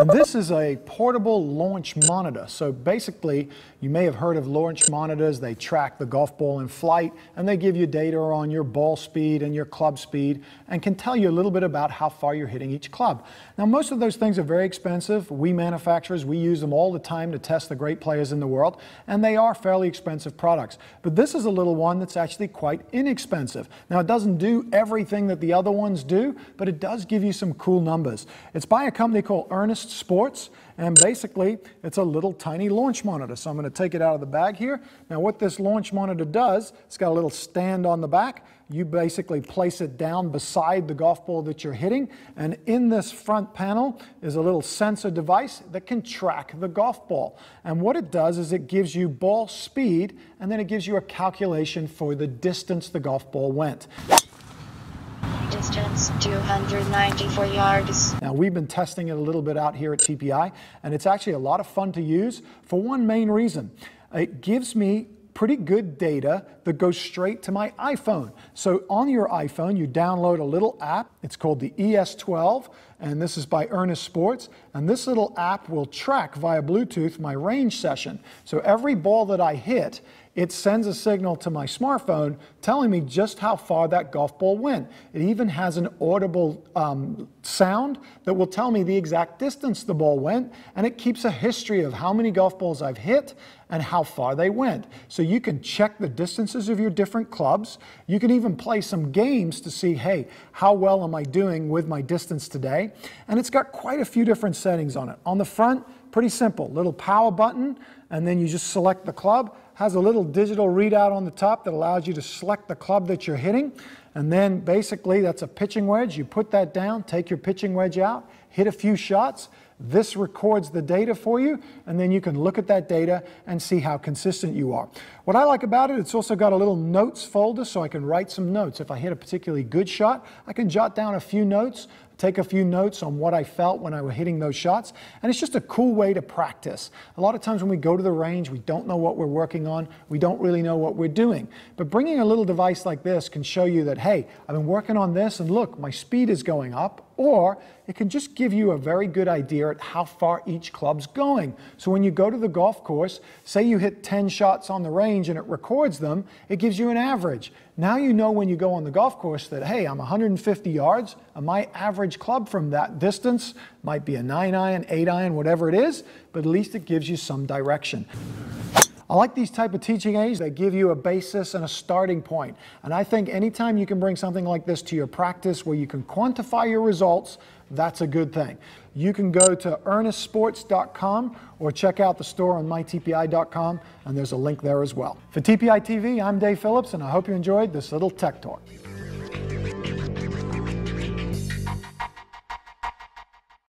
And this is a portable launch monitor. So basically, you may have heard of launch monitors. They track the golf ball in flight, and they give you data on your ball speed and your club speed, and can tell you a little bit about how far you're hitting each club. Now, most of those things are very expensive. We manufacturers, we use them all the time to test the great players in the world, and they are fairly expensive products. But this is a little one that's actually quite inexpensive. Now, it doesn't do everything that the other ones do, but it does give you some cool numbers. It's by a company called ES12, and basically it's a little tiny launch monitor. So I'm going to take it out of the bag here. Now what this launch monitor does, it's got a little stand on the back. You basically place it down beside the golf ball that you're hitting, and in this front panel is a little sensor device that can track the golf ball. And what it does is it gives you ball speed, and then it gives you a calculation for the distance the golf ball went. Distance 294 yards. Now we've been testing it a little bit out here at TPI, and it's actually a lot of fun to use for one main reason. It gives me pretty good data that goes straight to my iPhone. So on your iPhone, you download a little app. It's called the ES12, and this is by ES12. And this little app will track via Bluetooth my range session. So every ball that I hit, it sends a signal to my smartphone telling me just how far that golf ball went. It even has an audible sound that will tell me the exact distance the ball went, and it keeps a history of how many golf balls I've hit and how far they went. So you can check the distances of your different clubs. You can even play some games to see, hey, how well am I doing with my distance today? And it's got quite a few different settings on it. On the front, pretty simple, little power button, and then you just select the club. Has a little digital readout on the top that allows you to select the club that you're hitting. And then basically that's a pitching wedge. You put that down, take your pitching wedge out, hit a few shots. This records the data for you, and then you can look at that data and see how consistent you are. What I like about it, it's also got a little notes folder so I can write some notes. If I hit a particularly good shot, I can jot down a few notes, take a few notes on what I felt when I was hitting those shots, and it's just a cool way to practice. A lot of times when we go to the range, we don't know what we're working on, we don't really know what we're doing. But bringing a little device like this can show you that, hey, I've been working on this, and look, my speed is going up, or it can just give you a very good idea at how far each club's going. So when you go to the golf course, say you hit 10 shots on the range and it records them, it gives you an average. Now you know when you go on the golf course that, hey, I'm 150 yards, and my average club from that distance might be a 9-iron, 8-iron, whatever it is, but at least it gives you some direction. I like these type of teaching aids. They give you a basis and a starting point. And I think anytime you can bring something like this to your practice where you can quantify your results, that's a good thing. You can go to earnestsports.com or check out the store on mytpi.com, and there's a link there as well. For TPI TV, I'm Dave Phillips, and I hope you enjoyed this little tech talk.